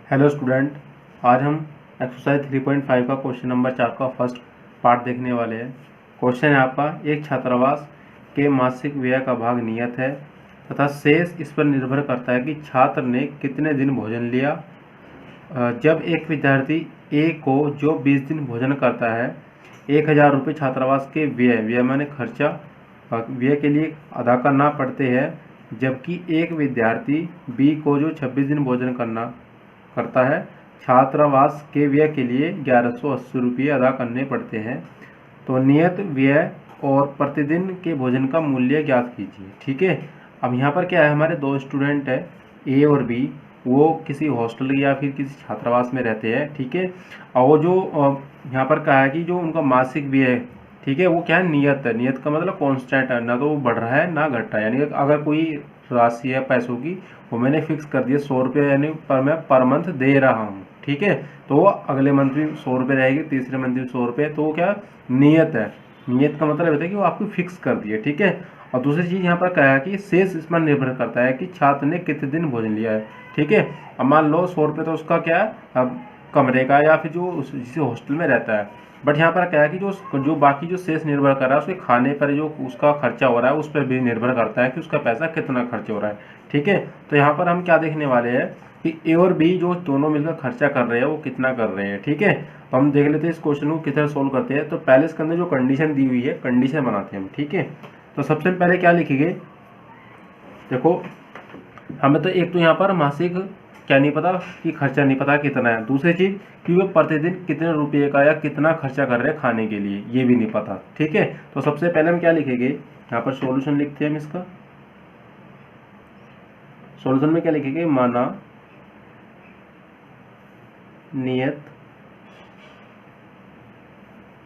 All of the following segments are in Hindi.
हेलो स्टूडेंट, आज हम एक्सरसाइज 3.5 का क्वेश्चन नंबर 4 का फर्स्ट पार्ट देखने वाले हैं। क्वेश्चन है आपका, एक छात्रावास के मासिक व्यय का भाग नियत है तथा शेष इस पर निर्भर करता है कि छात्र ने कितने दिन भोजन लिया। जब एक विद्यार्थी ए को जो 20 दिन भोजन करता है 1000 रुपये छात्रावास के व्यय माने खर्चा व्यय के लिए अदा करना पड़ते हैं, जबकि एक विद्यार्थी बी को जो 26 दिन भोजन करता है छात्रावास के व्यय के लिए 1180 रुपये अदा करने पड़ते हैं। तो नियत व्यय और प्रतिदिन के भोजन का मूल्य ज्ञात कीजिए। ठीक है, अब यहाँ पर क्या है, हमारे दो स्टूडेंट है ए और बी, वो किसी हॉस्टल या फिर किसी छात्रावास में रहते हैं। ठीक है, और वो जो यहाँ पर कहा है कि जो उनका मासिक व्यय है, ठीक है, वो क्या है, नियत है। नियत का मतलब कांस्टेंट है, ना तो वो बढ़ रहा है ना घट रहा है। यानी अगर कोई राशि है पैसों की, वो मैंने फिक्स कर दिया 100 रुपये, यानी मैं पर मंथ दे रहा हूँ। ठीक है, तो वो अगले मंथ भी 100 रुपये रहेगी, तीसरे मंथ भी 100 रुपये। तो वो क्या नियत है। नियत का मतलब होता है कि वो आपको फिक्स कर दिए। ठीक है, और दूसरी चीज़ यहाँ पर कहा है कि शेष इस पर निर्भर करता है कि छात्र ने कितने दिन भोजन लिया है। ठीक है, अब मान लो 100 रुपये तो उसका क्या है, अब कमरे का या फिर जो जिस हॉस्टल में रहता है। बट यहाँ पर क्या है कि जो बाकी जो शेष निर्भर कर रहा है उसके खाने पर जो उसका खर्चा हो रहा है उस पर भी निर्भर करता है कि उसका पैसा कितना खर्च हो रहा है। ठीक है, तो यहाँ पर हम क्या देखने वाले हैं कि ए और बी जो दोनों मिलकर खर्चा कर रहे हैं वो कितना कर रहे हैं। ठीक है, तो हम देख लेते हैं इस क्वेश्चन को कितना सोल्व करते हैं। तो पहले इसके अंदर जो कंडीशन दी हुई है, कंडीशन बनाते हैं हम। ठीक है, तो सबसे पहले क्या लिखेंगे, देखो हमें तो एक तो यहाँ पर मासिक क्या नहीं पता कि खर्चा नहीं पता कितना है। दूसरी चीज़ कि वो प्रतिदिन कितने रुपये का या कितना खर्चा कर रहे हैं खाने के लिए, ये भी नहीं पता। ठीक है, तो सबसे पहले हम क्या लिखेंगे, यहाँ पर सॉल्यूशन लिखते हैं हम इसका। सॉल्यूशन में क्या लिखेंगे, माना नियत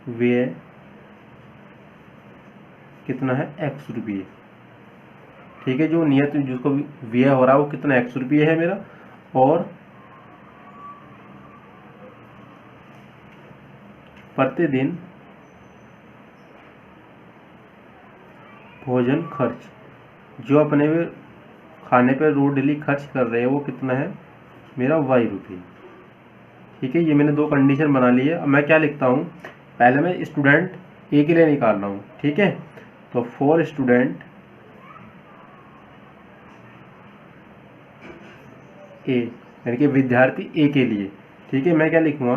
व्यय कितना है, x रुपये। ठीक है, जो नियत जिसको व्यय हो रहा है वो कितना x रुपये है मेरा, और प्रतिदिन भोजन खर्च जो अपने खाने पर रोज डेली खर्च कर रहे हैं वो कितना है मेरा y रुपये। ठीक है, ये मैंने दो कंडीशन बना ली है। अब मैं क्या लिखता हूँ, पहले मैं स्टूडेंट ए के लिए निकाल रहा हूँ। ठीक है, तो फॉर स्टूडेंट ए यानी कि विद्यार्थी ए के लिए। ठीक है, मैं क्या लिखूँगा,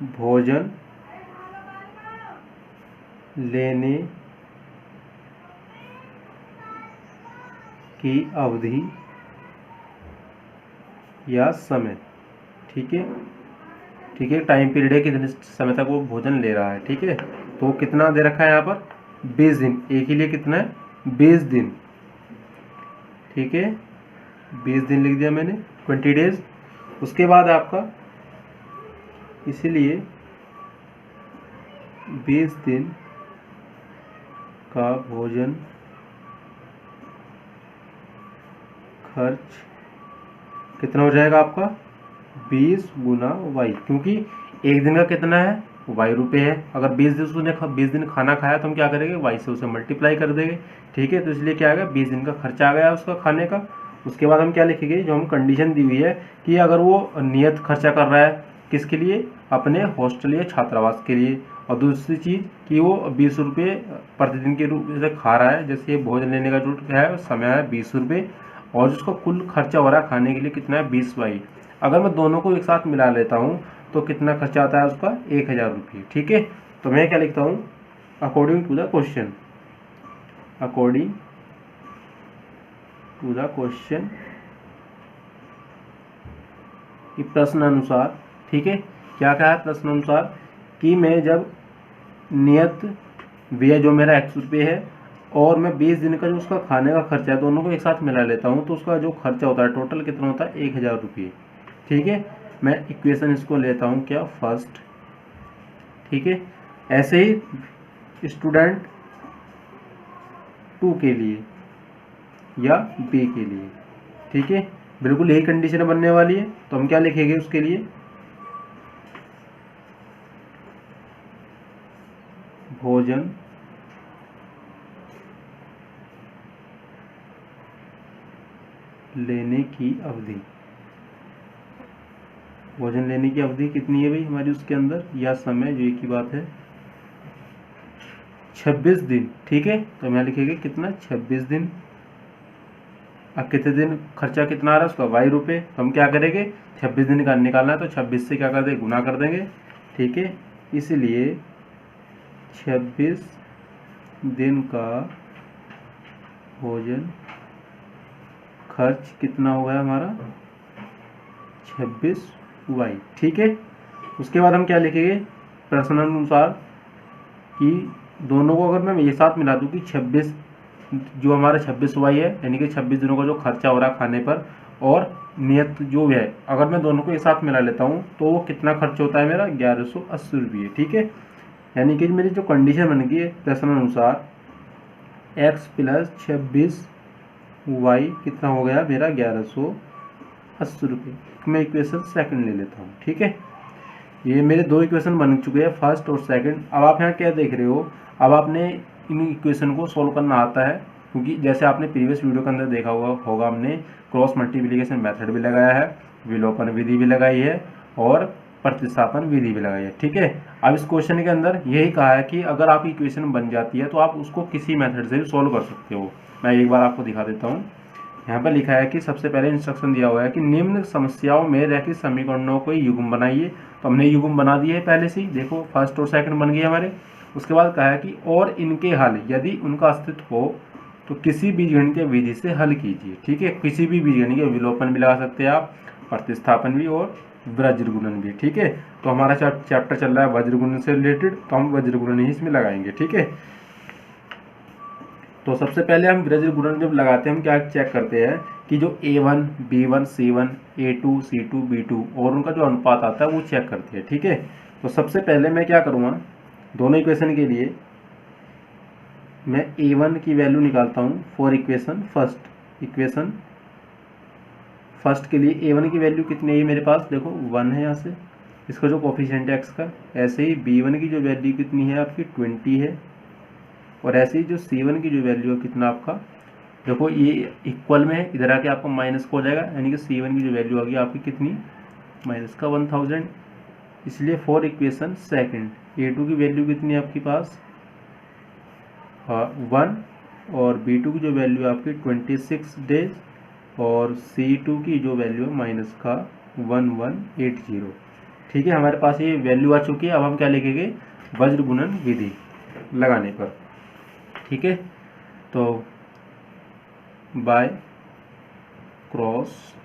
भोजन लेने की अवधि या समय। ठीक है, ठीक है, टाइम पीरियड है, कितने समय तक वो भोजन ले रहा है। ठीक है, तो कितना दे रखा है यहाँ पर, 20 दिन। ए के लिए कितना है, 20 दिन। ठीक है, 20 दिन लिख दिया मैंने, 20 डेज। उसके बाद आपका इसीलिए 20 दिन का भोजन खर्च कितना हो जाएगा आपका, 20 गुना y, क्योंकि एक दिन का कितना है, y रुपये है। अगर 20 दिन उसने 20 दिन खाना खाया तो हम क्या करेंगे, y से उसे मल्टीप्लाई कर देंगे। ठीक है, तो इसलिए क्या आएगा, 20 दिन का खर्चा आ गया उसका खाने का। उसके बाद हम क्या लिखेंगे, जो हम कंडीशन दी हुई है कि अगर वो नियत खर्चा कर रहा है किसके लिए, अपने हॉस्टल या छात्रावास के लिए, और दूसरी चीज़ कि वो 20 रुपये प्रतिदिन के रूप से खा रहा है, जैसे भोजन लेने का जो है समय है 20 रुपये, और जिसका कुल खर्चा हो रहा है खाने के लिए कितना है, 20y। अगर मैं दोनों को एक साथ मिला लेता हूँ तो कितना खर्चा आता है उसका, 1000 रुपये। ठीक है, तो मैं क्या लिखता हूँ, according to the question, according to the question कि प्रश्न अनुसार। ठीक है, क्या क्या है प्रश्न अनुसार, कि मैं जब नियत व्यय जो मेरा x रुपये है और मैं 20 दिन का जो उसका खाने का खर्चा है दोनों को एक साथ मिला लेता हूँ तो उसका जो खर्चा होता है टोटल कितना होता है, 1000 रुपये। ठीक है, मैं इक्वेशन इसको लेता हूँ क्या, फर्स्ट। ठीक है, ऐसे ही स्टूडेंट 2 के लिए या बी के लिए। ठीक है, बिल्कुल यही कंडीशन बनने वाली है। तो हम क्या लिखेंगे उसके लिए, भोजन लेने की अवधि। भोजन लेने की अवधि कितनी है भाई हमारी उसके अंदर, या समय, जो एक ही बात है, 26 दिन। ठीक है, तो हम यहाँ लिखेंगे कितना, 26 दिन। अब कितने दिन खर्चा कितना आ रहा है उसका, वाई रुपये। तो हम क्या करेंगे, 26 दिन का निकालना है तो 26 से क्या कर देंगे, गुना कर देंगे। ठीक है, इसलिए 26 दिन का भोजन खर्च कितना हो गया हमारा, 26 वाई। ठीक है, उसके बाद हम क्या लिखेंगे, प्रश्नानुसार कि दोनों को अगर मैं एक साथ मिला दूं कि 26 जो हमारा 26 वाई है, यानी कि 26 दिनों का जो खर्चा हो रहा है खाने पर, और नियत जो है, अगर मैं दोनों को एक साथ मिला लेता हूँ तो वो कितना खर्च होता है मेरा, 1180 रुपये। ठीक है, यानी कि मेरी जो कंडीशन बन गई है प्रश्नानुसार x प्लस 26 वाई कितना हो गया मेरा, 1180 रुपये। मैं इक्वेशन सेकंड ले लेता हूँ। ठीक है, ये मेरे दो इक्वेशन बन चुके हैं, फर्स्ट और सेकंड। अब आप यहाँ क्या देख रहे हो, अब आपने इन इक्वेशन को सॉल्व करना आता है, क्योंकि जैसे आपने प्रीवियस वीडियो के अंदर देखा होगा हमने क्रॉस मल्टीप्लिकेशन मेथड भी लगाया है, विलोपन विधि भी लगाई है, और प्रतिस्थापन विधि भी लगाई है। ठीक है, अब इस क्वेश्चन के अंदर यही कहा है कि अगर आपकी इक्वेशन बन जाती है तो आप उसको किसी मेथड से भी सॉल्व कर सकते हो। मैं एक बार आपको दिखा देता हूँ। यहाँ पर लिखा है कि सबसे पहले इंस्ट्रक्शन दिया हुआ है कि निम्न समस्याओं में रैखिक समीकरणों को युग्म बनाइए। तो हमने युग्म बना दिए है पहले से ही, देखो फर्स्ट और सेकंड बन गए हमारे। उसके बाद कहा है कि और इनके हल यदि उनका अस्तित्व हो तो किसी बीजगणितीय विधि से हल कीजिए। ठीक है, किसी भी बीजगणितीय विलोपन भी लगा सकते हैं आप, प्रतिस्थापन भी और वज्रगुणन भी। ठीक है, तो हमारा चैप्टर चल रहा है वज्रगुणन से रिलेटेड, तो हम वज्रगुणन ही इसमें लगाएंगे। ठीक है, तो सबसे पहले हम वज्रगुणन जब लगाते हैं हम क्या चेक करते हैं कि जो A1, B1, C1, A2, C2, B2 और उनका जो अनुपात आता है वो चेक करते हैं। ठीक है, तो सबसे पहले मैं क्या करूँगा, दोनों इक्वेशन के लिए मैं A1 की वैल्यू निकालता हूँ for equation first. Equation first के लिए A1 की वैल्यू कितनी है मेरे पास, देखो 1 है यहाँ से, इसका जो कोफिशिएंट है x का। ऐसे ही B1 की जो वैल्यू कितनी है आपकी, 20 है। और ऐसे ही जो C1 की जो वैल्यू है कितना आपका, देखो ये इक्वल में है, इधर आके आपको माइनस को हो जाएगा, यानी कि C1 की जो वैल्यू आ गई आपकी कितनी, माइनस का 1000। इसलिए फॉर इक्वेशन सेकंड A2 की वैल्यू कितनी है आपके पास, 1, और B2 की जो वैल्यू है आपकी 26 डेज, और C2 की जो वैल्यू है माइनस का 1180। ठीक है, हमारे पास ये वैल्यू आ चुकी है। अब हम क्या लिखेंगे, वज्रगुणन विधि लगाने पर। ठीक है, तो बाय क्रॉस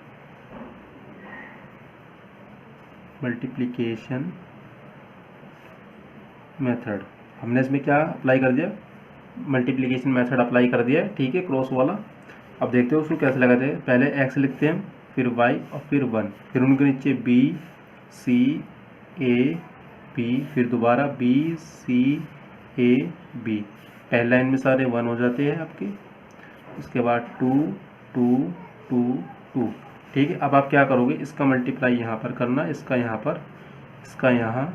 मल्टीप्लिकेशन मेथड, हमने इसमें क्या अप्लाई कर दिया, मल्टीप्लिकेशन मेथड अप्लाई कर दिया। ठीक है, क्रॉस वाला। अब देखते हो उसको कैसे लगाते हैं, पहले x लिखते हैं, फिर y और फिर 1, फिर उनके नीचे b c a b, फिर दोबारा b c a b, पहले लाइन में सारे 1 हो जाते हैं आपके। उसके बाद 2 2 2 2। ठीक है, अब आप क्या करोगे, इसका मल्टीप्लाई यहाँ पर करना, इसका यहाँ पर, इसका यहाँ,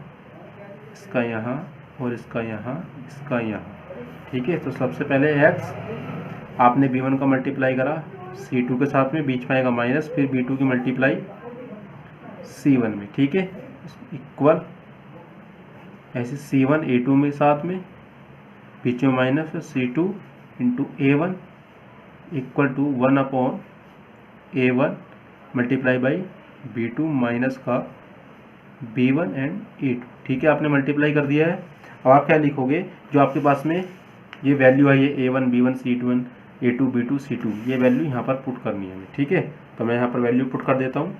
इसका यहाँ, और इसका यहाँ, इसका यहाँ। ठीक है, तो सबसे पहले x आपने B1 का मल्टीप्लाई करा C2 के साथ में, बीच में आएगा माइनस, फिर B2 की मल्टीप्लाई C1 में। ठीक है, इक्वल ऐसे C1 A2 में साथ में, बीच में माइनस, फिर C2 into A1 equal to 1/A1 multiply by B2 minus का B1 एंड A2। ठीक है, आपने मल्टीप्लाई कर दिया है। अब आप क्या लिखोगे, जो आपके पास में ये वैल्यू है, ये A1 B1 C2 A2 B2 C2, ये वैल्यू यहाँ पर पुट करनी है। ठीक है, तो मैं यहाँ पर वैल्यू पुट कर देता हूँ।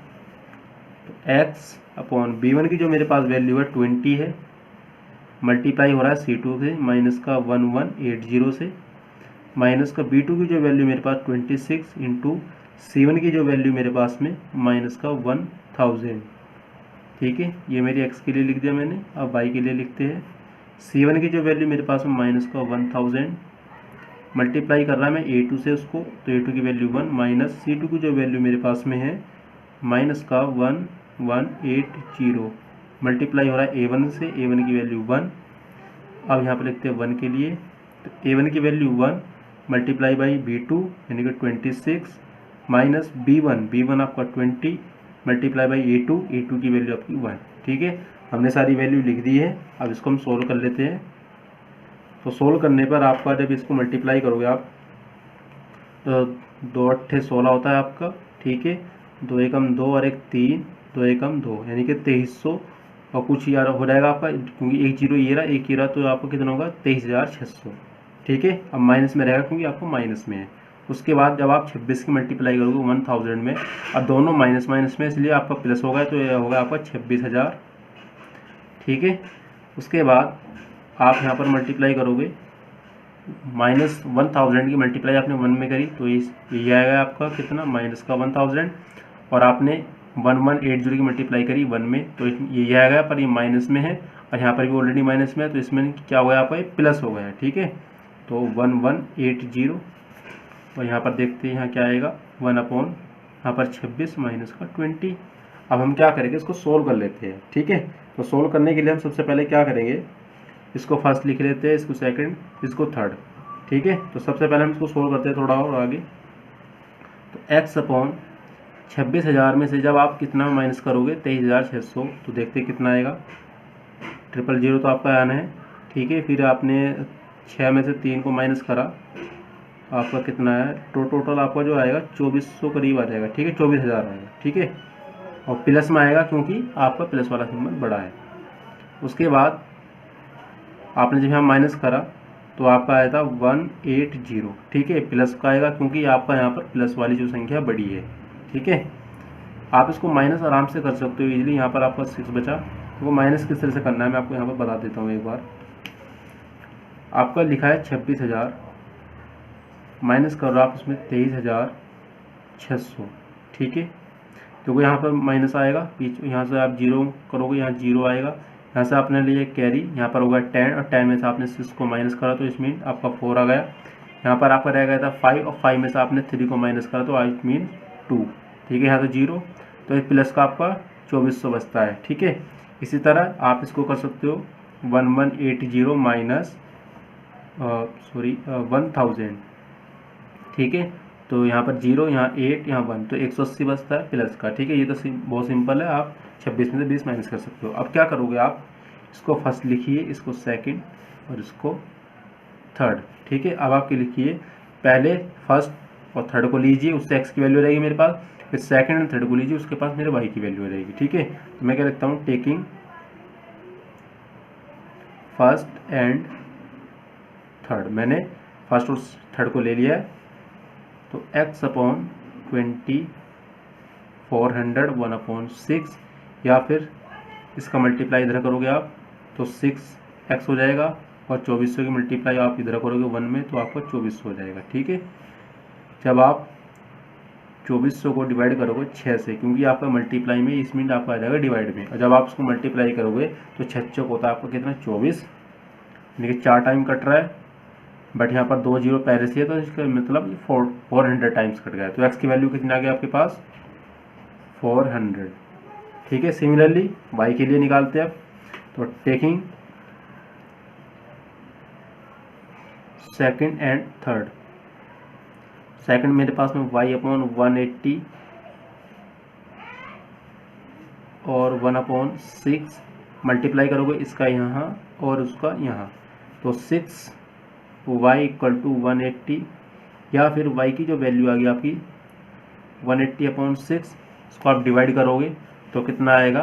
तो x/B1 की जो मेरे पास वैल्यू है 20 है, मल्टीप्लाई हो रहा है C2 से, माइनस का 1180 से, माइनस का B2 की जो वैल्यू मेरे पास 26 इंटू C1 की जो वैल्यू मेरे पास में माइनस का 1000। ठीक है, ये मेरी x के लिए लिख दिया मैंने। अब y के लिए लिखते हैं, C1 की जो वैल्यू मेरे पास में माइनस का 1000, मल्टीप्लाई कर रहा है मैं A2 से उसको, तो A2 की वैल्यू 1, माइनस C2 की जो वैल्यू मेरे पास में है माइनस का 1180, मल्टीप्लाई हो रहा है A1 से, A1 की वैल्यू 1। अब यहाँ पर लिखते हैं 1 के लिए, तो A1 की वैल्यू 1 मल्टीप्लाई बाई B2 यानी कि 26 माइनस B1 आपका 20 मल्टीप्लाई बाई A2 की वैल्यू आपकी 1। ठीक है, हमने सारी वैल्यू लिख दी है। अब इसको हम सोल्व कर लेते हैं। तो सोल्व करने पर आपका जब इसको मल्टीप्लाई करोगे आप तो 2 अट्ठे 16 होता है आपका। ठीक है, 2 एकम 2 और 1 3, 2 एकम 2 यानी कि 2300 और कुछ यार हो जाएगा आपका, क्योंकि एक जीरो ये रहा एक ये रहा, तो आपको कितना होगा 23,600। ठीक है, अब माइनस में रहेगा क्योंकि आपको माइनस में है। उसके बाद जब आप 26 की मल्टीप्लाई करोगे 1000 में, अब दोनों माइनस माइनस में, इसलिए आपका प्लस होगा, तो यह होगा आपका 26,000। ठीक है, उसके बाद आप यहाँ पर मल्टीप्लाई करोगे -1000 की मल्टीप्लाई आपने 1 में करी, तो ये आएगा आपका कितना माइनस का 1000। और आपने 1180 की मल्टीप्लाई करी 1 में, तो ये आएगा, पर ये माइनस में है और यहाँ पर भी ऑलरेडी माइनस में है, तो इसमें क्या हो गया आपका, ये प्लस हो गया। ठीक है, तो 1180 और यहाँ पर देखते हैं यहाँ क्या आएगा 1/, यहाँ पर 26 माइनस का 20। अब हम क्या करेंगे, इसको सोल्व कर लेते हैं। ठीक है, तो सोल्व करने के लिए हम सबसे पहले क्या करेंगे, इसको फर्स्ट लिख लेते हैं, इसको सेकंड, इसको थर्ड। ठीक है, तो सबसे पहले हम इसको सोल्व करते हैं थोड़ा और आगे। तो x/26,000 में से जब आप कितना माइनस करोगे 23,600, तो देखते कितना आएगा, 000 तो आपका आना है। ठीक है, फिर आपने 6 में से 3 को माइनस करा, आपका कितना है, टोटल आपका जो आएगा 2400 करीब आ जाएगा। ठीक है, 24,000 आएगा। ठीक है, और प्लस में आएगा क्योंकि आपका प्लस वाला सिंबल बड़ा है। उसके बाद आपने जब यहाँ माइनस करा तो आपका आया था 180। ठीक है, प्लस का आएगा क्योंकि आपका यहाँ पर प्लस वाली जो संख्या बड़ी है। ठीक है, आप इसको माइनस आराम से कर सकते हो इजीली। यहाँ पर आपका 6 बचा, तो वो माइनस किस तरह से करना है मैं आपको यहाँ पर बता देता हूँ एक बार। आपका लिखा है 26,000, माइनस कर रहा आप इसमें 23,600। ठीक है, तो यहाँ पर माइनस आएगा, बीच यहाँ से आप जीरो करोगे, यहाँ जीरो आएगा, यहाँ से आपने लिए कैरी, यहाँ पर होगा 10 और 10 में से आपने 6 को माइनस करा तो इसमें आपका 4 आ गया। यहाँ पर आपका रह गया था 5 और 5 में से आपने 3 को माइनस करा तो इट मीन 2। ठीक है, यहाँ तो जीरो, तो एक प्लस का आपका 2400 बचता है। ठीक है, इसी तरह आप इसको कर सकते हो 1180 माइनस 1000। ठीक है, तो यहाँ पर 0, यहाँ 8, यहाँ 1, तो 180 बचता है प्लस का। ठीक है, ये तो बहुत सिंपल है, आप 26 में से 20 माइनस कर सकते हो। अब क्या करोगे आप, इसको फर्स्ट लिखिए, इसको सेकंड और इसको थर्ड। ठीक है, अब आपके लिखिए, पहले फर्स्ट और थर्ड को लीजिए, उससे एक्स की वैल्यू रहेगी मेरे पास, फिर सेकंड एंड थर्ड को लीजिए, उसके पास मेरे वाई की वैल्यू रहेगी। ठीक है, तो मैं क्या लिखता हूँ, टेकिंग फर्स्ट एंड थर्ड। मैंने फर्स्ट और थर्ड को ले लिया है, तो x/20 400 1/6, या फिर इसका मल्टीप्लाई इधर करोगे आप तो 6x हो जाएगा, और 2400 की मल्टीप्लाई आप इधर करोगे 1 में तो आपका 2400 हो जाएगा। ठीक है, जब आप 2400 को डिवाइड करोगे 6 से, क्योंकि आपका मल्टीप्लाई में इस मिनट आपका आ जाएगा डिवाइड में, और जब आप उसको मल्टीप्लाई करोगे तो 6 होता है आपका कितना 24, यानी कि 4 टाइम कट रहा है, बट यहाँ पर 2 जीरो पहले से है, तो इसका मतलब 400 टाइम्स कट गया, तो x की वैल्यू कितनी आ गई आपके पास 400। ठीक है, सिमिलरली y के लिए निकालते हैं अब, तो taking second and third. Second मेरे पास में y/180 और 1/6 मल्टीप्लाई करोगे इसका यहाँ और उसका यहाँ, तो 6y = 180, या फिर y की जो वैल्यू आ गई आपकी 180/6, इसको आप डिवाइड करोगे तो कितना आएगा,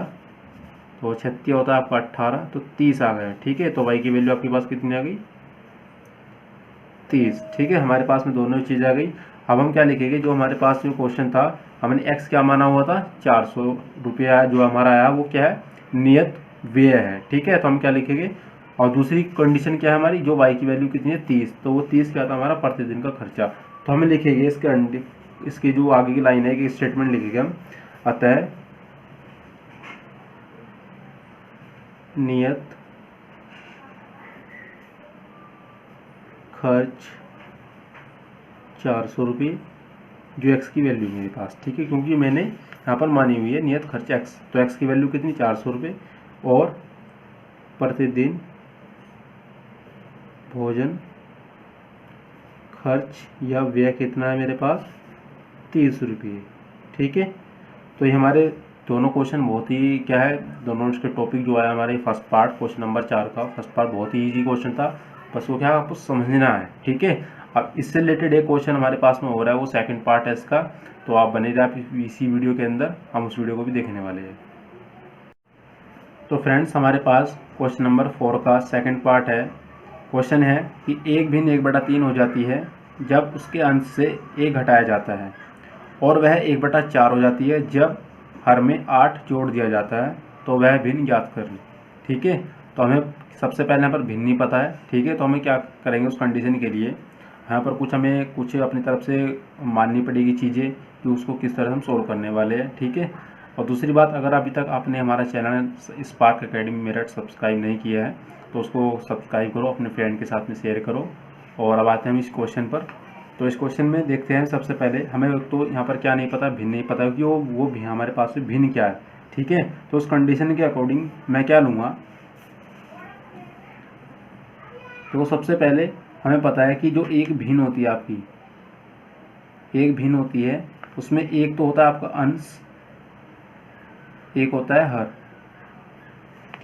तो 36 होता है आपका 18, तो 30 आ गया। ठीक है, तो y की वैल्यू आपके पास कितनी आ गई 30। ठीक है, हमारे पास में दोनों चीज़ आ गई। अब हम क्या लिखेंगे, जो हमारे पास जो क्वेश्चन था, हमने x क्या माना हुआ था 400 रुपया, जो हमारा आया वो क्या है, नियत व्यय है। ठीक है, तो हम क्या लिखेंगे, और दूसरी कंडीशन क्या है हमारी, जो y की वैल्यू कितनी है 30, तो वो 30 क्या था हमारा प्रतिदिन का खर्चा। तो हमें लिखेंगे इसके जो आगे की लाइन है कि स्टेटमेंट लिखेंगे हम, अतः नियत खर्च 400 रुपये, जो x की वैल्यू मेरे पास। ठीक है, क्योंकि मैंने यहाँ पर मानी हुई है नियत खर्च x, तो x की वैल्यू कितनी 400 रुपये, और प्रतिदिन भोजन खर्च या व्यय कितना है मेरे पास 30 रुपये। ठीक है, तो ये हमारे दोनों क्वेश्चन बहुत ही क्या है, दोनों इसके टॉपिक जो है हमारे फर्स्ट पार्ट क्वेश्चन नंबर 4 का फर्स्ट पार्ट बहुत ही इजी क्वेश्चन था, बस वो क्या आपको समझना है, ठीक है। अब इससे रिलेटेड एक क्वेश्चन हमारे पास में हो रहा है, वो सेकंड पार्ट है इसका, तो आप बने रहे आप इसी वीडियो के अंदर, हम उस वीडियो को भी देखने वाले हैं। तो फ्रेंड्स हमारे पास क्वेश्चन नंबर 4 का सेकंड पार्ट है। क्वेश्चन है कि एक भिन्न 1/3 हो जाती है जब उसके अंश से 1 घटाया जाता है, और वह 1/4 हो जाती है जब हर में 8 जोड़ दिया जाता है, तो वह भिन्न ज्ञात कर लें, ठीक है। तो हमें सबसे पहले यहाँ पर भिन्न नहीं पता है, ठीक है, तो हमें क्या करेंगे उस कंडीशन के लिए, यहाँ पर हमें कुछ अपनी तरफ से माननी पड़ेगी चीज़ें कि उसको किस तरह हम सोल्व करने वाले हैं, ठीक है। और दूसरी बात, अगर अभी तक आपने हमारा channel spark academy Meerut subscribe नहीं किया है तो उसको सब्सक्राइब करो, अपने फ्रेंड के साथ में शेयर करो। और अब आते हैं हम इस क्वेश्चन पर। तो इस क्वेश्चन में देखते हैं, सबसे पहले हमें तो यहाँ पर क्या नहीं पता, भिन्न नहीं पता कि वो भी हमारे पास में भिन्न क्या है, ठीक है। तो उस कंडीशन के अकॉर्डिंग मैं क्या लूँगा, तो सबसे पहले हमें पता है कि जो एक भिन्न होती है आपकी, एक भिन्न होती है उसमें एक तो होता है आपका अंश, एक होता है हर,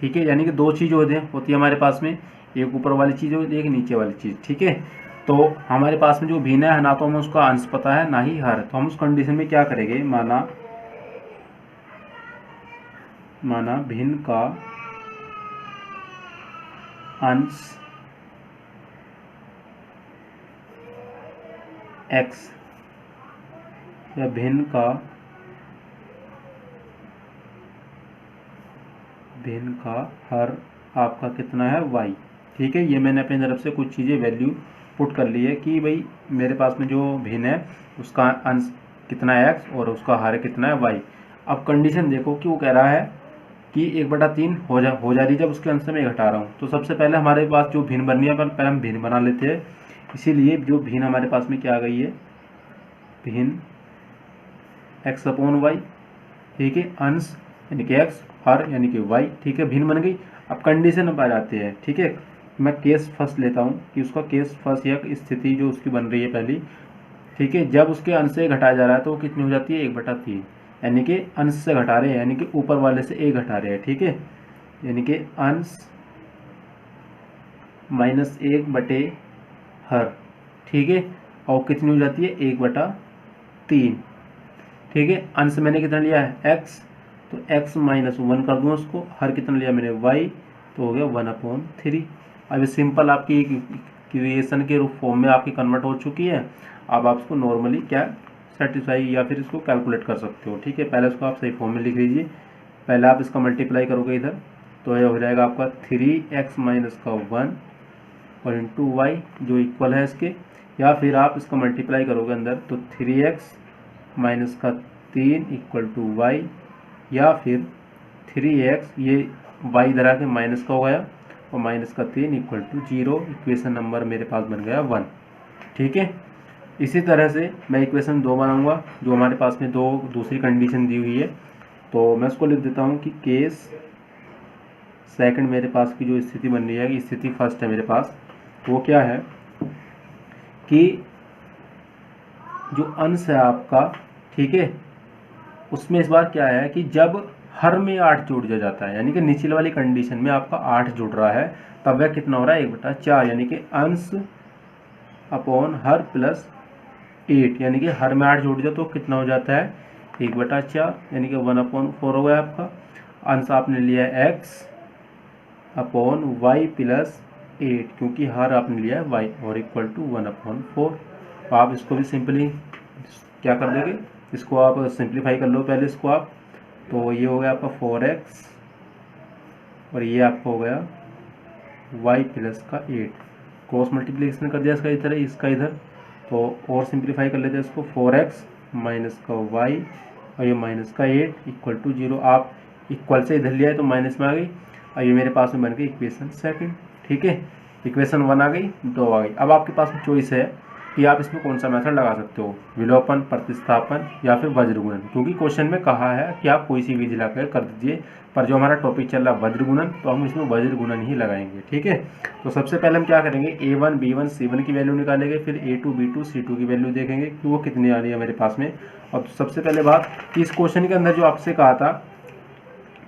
ठीक है। यानी कि दो चीज़ होती है हमारे पास में, एक ऊपर वाली चीज़ होती है, एक नीचे वाली चीज़, ठीक है। तो हमारे पास में जो भिन्न है ना तो हमें उसका अंश पता है ना ही हर, तो हम उस कंडीशन में क्या करेंगे, माना भिन्न का अंश x या भिन्न का हर आपका कितना है y, ठीक है। ये मैंने अपनी तरफ से कुछ चीज़ें वैल्यू पुट कर ली है कि भाई मेरे पास में जो भिन्न है उसका अंश कितना है x और उसका हर कितना है y। अब कंडीशन देखो कि वो कह रहा है कि 1/3 हो जा रही जब उसके अंश से मैं घटा रहा हूँ। तो सबसे पहले हमारे पास जो भिन्न बननी है पहले हम भिन्न बना लेते हैं। इसीलिए जो भिन्न हमारे पास में क्या आ गई है, भिन्न x/y, ठीक है, अंश यानी कि x, हर यानी कि y, ठीक है, भिन्न बन गई। अब कंडीशन में आ जाते हैं, ठीक है। मैं केस फर्स्ट लेता हूँ कि उसका केस फर्स्ट या स्थिति जो उसकी बन रही है पहली, ठीक है, जब उसके अंश से घटाया जा रहा है तो वो कितनी हो जाती है, 1/3, यानी कि अंश से घटा रहे हैं, यानी कि ऊपर वाले से 1 घटा रहे हैं, ठीक है। यानी कि अंश -1 हर, ठीक है, और कितनी हो जाती है, 1/3, ठीक है। अंश मैंने कितना लिया है x, तो x -1 कर दूँ उसको, हर कितना लिया मैंने y, तो हो गया 1/3। अब ये सिंपल आपकी इक्वेशन के रूप फॉर्म में आपकी कन्वर्ट हो चुकी है। अब आप इसको नॉर्मली क्या सेटिस्फाई या फिर इसको कैलकुलेट कर सकते हो, ठीक है। पहले इसको आप सही फॉर्म में लिख लीजिए, पहले आप इसका मल्टीप्लाई करोगे इधर, तो ये हो जाएगा आपका 3x - 1 और इंटू वाई जो इक्वल है इसके, या फिर आप इसका मल्टीप्लाई करोगे अंदर तो 3x - 3 इक्वल टू वाई, या फिर 3x ये y इधर आके माइनस का हो गया और -3 इक्वल टू 0। इक्वेशन नंबर मेरे पास बन गया 1, ठीक है। इसी तरह से मैं इक्वेशन 2 बनाऊंगा, जो हमारे पास में दूसरी कंडीशन दी हुई है, तो मैं उसको लिख देता हूँ कि केस सेकंड मेरे पास की जो स्थिति बन रही है, स्थिति फर्स्ट है मेरे पास, वो क्या है कि जो अंश है आपका, ठीक है, उसमें इस बार क्या है कि जब हर में 8 जोड़ दिया जाता है, यानी कि निचले वाली कंडीशन में आपका 8 जुड़ रहा है, तब वह कितना हो रहा है, 1/4, यानी कि अंश अपॉन हर प्लस 8, यानी कि हर में 8 जोड़ दिया तो कितना हो जाता है, 1/4, यानी कि 1/4 हो गया आपका। अंश आपने लिया है x अपॉन वाई प्लस 8, क्योंकि हर आपने लिया है y, और इक्वल टू 1/4। तो आप इसको भी सिंपली क्या कर देंगे, इसको आप सिंप्लीफाई कर लो पहले इसको आप, तो ये हो गया आपका 4x और ये आपका हो गया y प्लस का 8, क्रॉस मल्टीप्लिकेशन कर दिया इसका इधर, तो और सिंप्लीफाई कर लेते हैं इसको, 4x माइनस का y और ये माइनस का 8 इक्वल टू 0। आप इक्वल से इधर लिया है तो माइनस में आ गई, और ये मेरे पास में बन गई इक्वेशन सेकंड, ठीक है। इक्वेशन 1 आ गई, 2 आ गई। अब आपके पास में चॉइस है कि आप इसमें कौन सा मेथड लगा सकते हो, विलोपन, प्रतिस्थापन या फिर वज्रगुणन, क्योंकि क्वेश्चन में कहा है कि आप कोई सी विधि लगाकर कर दीजिए, पर जो हमारा टॉपिक चल रहा है वज्रगुणन, तो हम इसमें वज्रगुणन ही लगाएंगे, ठीक है। तो सबसे पहले हम क्या करेंगे, a1 b1 c1 की वैल्यू निकालेंगे, फिर a2 b2 c2 की वैल्यू देखेंगे कि वो कितनी आ रही है मेरे पास में। और सबसे पहले बात कि इस क्वेश्चन के अंदर जो आपसे कहा था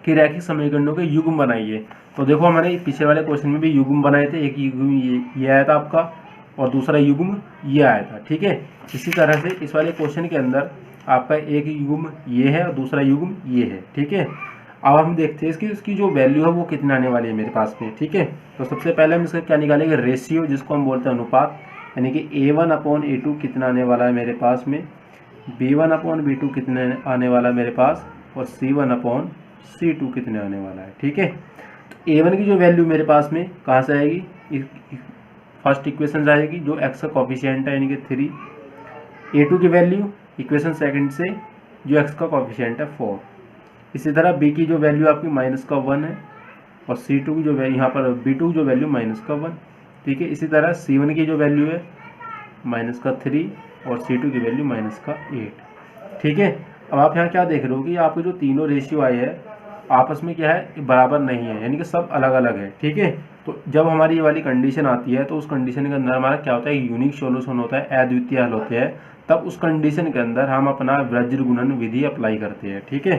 कि रैखिक समीकरणों के युग्म बनाइए। तो देखो हमारे पिछले वाले क्वेश्चन में भी युग्म बनाए थे, एक युग्म ये आया था आपका और दूसरा युग्म ये आया था, ठीक है। इसी तरह से इस वाले क्वेश्चन के अंदर आपका एक युग्म ये है और दूसरा युग्म ये है, ठीक है। अब हम देखते हैं इसकी जो वैल्यू है वो कितनी आने वाली है मेरे पास में, ठीक है। तो सबसे पहले हम इसका क्या निकालेंगे, रेशियो, जिसको हम बोलते हैं अनुपात, यानी कि A1/A2 कितना आने वाला है मेरे पास में, B1/B2 कितने आने वाला है मेरे पास, और C1/C2 कितने आने वाला है, ठीक है। तो A1 की जो वैल्यू मेरे पास में कहाँ से आएगी, फर्स्ट इक्वेशन से आएगी, जो x का कॉफिशिएंट है यानी कि 3। A2 की वैल्यू इक्वेशन सेकंड से, जो x का कॉफिशिएंट है 4। इसी तरह b की जो वैल्यू आपकी -1 है, और C2 की जो वैल्यू यहाँ पर B2 की जो वैल्यू -1, ठीक है। इसी तरह C1 की जो वैल्यू है -3 और C2 की वैल्यू -8, ठीक है। अब आप यहाँ क्या देख रहे हो कि आपके जो तीनों रेशियो आए हैं आपस में क्या है, बराबर नहीं है, यानी कि सब अलग अलग है, ठीक है। तो जब हमारी ये वाली कंडीशन आती है तो उस कंडीशन के अंदर हमारा क्या होता है, यूनिक सॉल्यूशन होता है, अद्वितीय हल होते हैं। तब उस कंडीशन के अंदर हम अपना वज्र गुणन विधि अप्लाई करते हैं, ठीक है।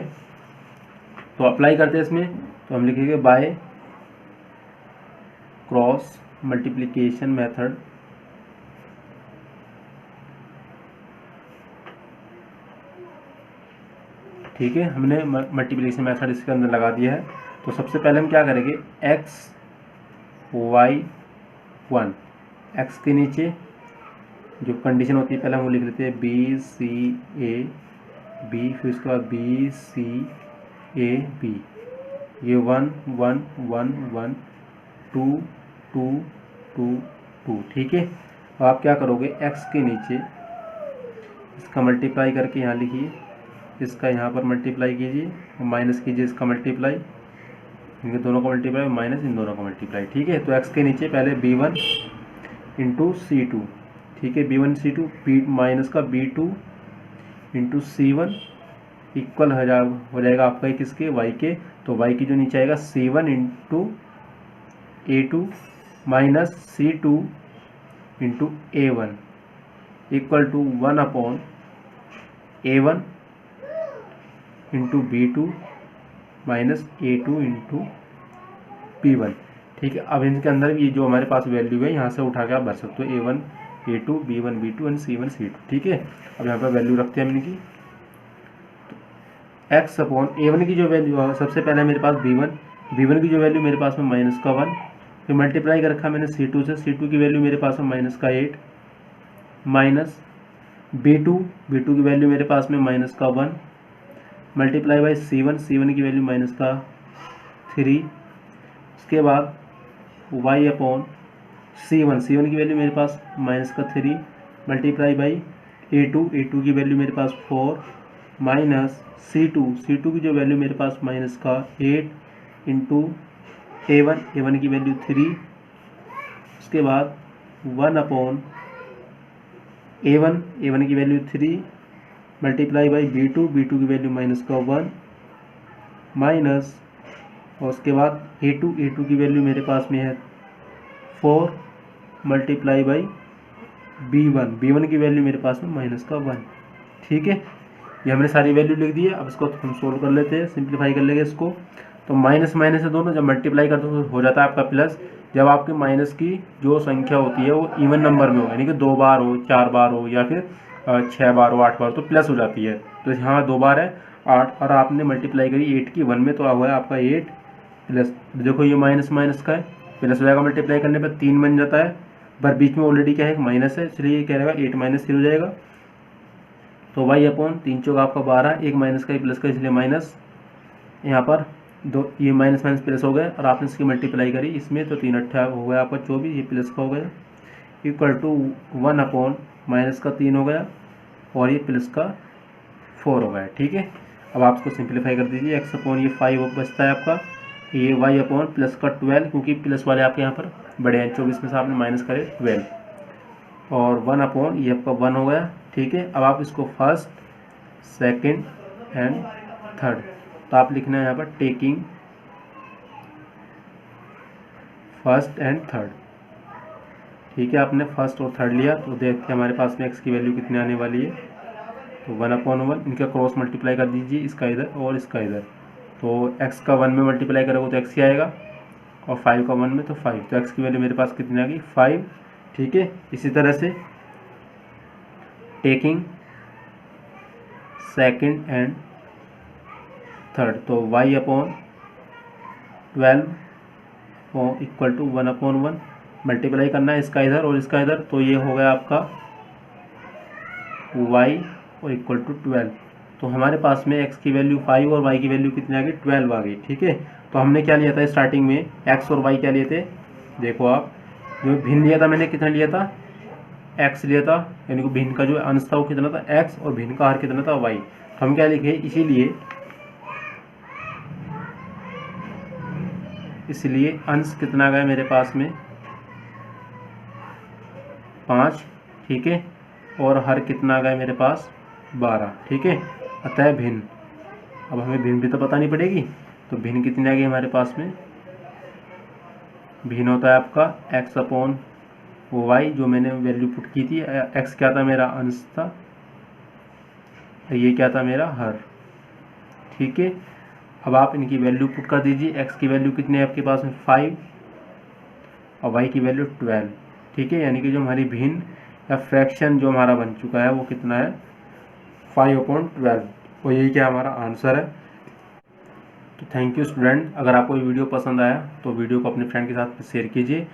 तो अप्लाई करते हैं इसमें, तो हम लिखेंगे बाय क्रॉस मल्टीप्लिकेशन मेथड, ठीक है। हमने मल्टीप्लिकेशन मेथड इसके अंदर लगा दिया है। तो सबसे पहले हम क्या करेंगे, x(y)(1), x के नीचे जो कंडीशन होती है पहले हम वो लिख लेते हैं B(C)(A)(B), फिर उसके बाद B(C)(A)(B), ये 1 1 1 1 2 2 2 2, ठीक है। अब आप क्या करोगे, x के नीचे इसका मल्टीप्लाई करके यहाँ लिखिए, इसका यहाँ पर मल्टीप्लाई कीजिए और माइनस कीजिए इसका मल्टीप्लाई, इनके दोनों का मल्टीप्लाई माइनस इन दोनों का मल्टीप्लाई, ठीक है। तो x के नीचे पहले B1 इंटू C2, ठीक है, B1 C2, माइनस का B2 इंटू C1 इक्वल हो जाएगा आपका किसके, y के। तो y की जो नीचे आएगा C1 into A2 minus C2 into A1 equal to 1/A1 into B2 minus A2 into P1, ठीक है। अब इनके अंदर ये जो हमारे पास वैल्यू है यहाँ से उठा के आप भर सकते हो, A1 A2 B1 B2 and C1 C2, ठीक है। अब यहाँ पर वैल्यू रखते हैं हम इनकी, तो x/A1 की जो वैल्यू है सबसे पहले मेरे पास B1 की जो वैल्यू मेरे पास में -1, फिर मल्टीप्लाई कर रखा मैंने C2 से, C2 की वैल्यू मेरे पास में -8, माइनस B2 की वैल्यू मेरे पास में -1, मल्टीप्लाई बाई C1 की वैल्यू -3, उसके बाद y/C1 की वैल्यू मेरे पास -3, मल्टीप्लाई बाई A2 की वैल्यू मेरे पास 4, माइनस C2 की जो वैल्यू मेरे पास -8 इंटू A1 की वैल्यू 3, उसके बाद 1/A1 की वैल्यू 3, मल्टीप्लाई बाई B2 की वैल्यू -1, माइनस, और उसके बाद A2 की वैल्यू मेरे पास में है 4, मल्टीप्लाई बाई B1 की वैल्यू मेरे पास में -1, ठीक है। ये हमने सारी वैल्यू लिख दी है। अब इसको हम सोल्व कर लेते हैं, सिंप्लीफाई कर लेंगे इसको। तो माइनस माइनस है दोनों, जब मल्टीप्लाई करते हो जाता है आपका प्लस। जब आपके माइनस की जो संख्या होती है वो इवन नंबर में हो, यानी कि 2 बार हो, 4 बार हो, या फिर 6 बार हो, 8 बार, तो प्लस हो जाती है। तो यहाँ 2 बार है 8, और आपने मल्टीप्लाई करी 8 की 1 में, तो हुआ है आपका 8 प्लस, देखो ये माइनस माइनस का है, प्लस हो जाएगा, मल्टीप्लाई करने पर 3 बन जाता है, पर बीच में ऑलरेडी क्या है, माइनस है, इसलिए ये क्या रहेगा, 8 - 3 हो जाएगा। तो y/3 चौक आपका 12, एक माइनस का एक प्लस का, इसलिए माइनस, यहाँ पर दो, ये माइनस माइनस प्लस हो गए, और आपने इसकी मल्टीप्लाई करी इसमें, तो 3 8 हो गया आपका 24, ये प्लस का हो गया, इक्वल टू 1/-3 हो गया, और ये प्लस का 4 हो गया, ठीक है। अब आप इसको सिंप्लीफाई कर दीजिए, x/ये 5 बचता है आपका, ये y/ प्लस का 12, क्योंकि प्लस वाले आपके यहाँ पर बड़े हैं, 24 में से आपने माइनस करे 12, और 1/, ये आपका 1 हो गया, ठीक है। अब आप इसको फर्स्ट, सेकंड एंड थर्ड, तो आप लिखना है यहाँ पर टेकिंग फर्स्ट एंड थर्ड, ठीक है। आपने फर्स्ट और थर्ड लिया, तो देखते हैं हमारे पास में x की वैल्यू कितनी आने वाली है। तो 1/1, इनका क्रॉस मल्टीप्लाई कर दीजिए, इसका इधर और इसका इधर, तो x का 1 में मल्टीप्लाई करोगे तो x ही आएगा, और 5 का 1 में तो 5, तो x की वैल्यू मेरे पास कितनी आ गई 5। ठीक है, इसी तरह से टेकिंग सेकंड एंड थर्ड, तो y upon 12 equal to 1/1 multiply करना है इसका इधर और इसका इधर, तो ये हो गया आपका y और इक्वल टू 12। तो हमारे पास में x की वैल्यू 5 और y की वैल्यू कितनी आ गई 12 आ गई। ठीक है, तो हमने क्या लिया था स्टार्टिंग में, x और y क्या लिए थे, देखो आप, जो भिन्न लिया था मैंने कितना लिया था x लिया था, यानी कि भिन्न का जो अंश था वो कितना था x और भिन्न का हर कितना था y। तो हम क्या लिखे, इसलिए अंश कितना गया मेरे पास में 5। ठीक है, और हर कितना गया मेरे पास 12। ठीक है, अतः भिन्न, अब हमें भिन्न भी तो बतानी पड़ेगी, तो भिन्न कितनी आ गई हमारे पास में, भिन्न होता है आपका x अपॉन y, जो मैंने वैल्यू पुट की थी, x क्या था मेरा अंश था, ये क्या था मेरा हर। ठीक है, अब आप इनकी वैल्यू पुट कर दीजिए, x की वैल्यू कितनी है आपके पास में 5 और y की वैल्यू 12। ठीक है, यानी कि जो हमारी भिन्न या फ्रैक्शन जो हमारा बन चुका है वो कितना है 5/12, और यही क्या हमारा आंसर है। तो थैंक यू स्टूडेंट, अगर आपको ये वीडियो पसंद आया तो वीडियो को अपने फ्रेंड के साथ शेयर कीजिए।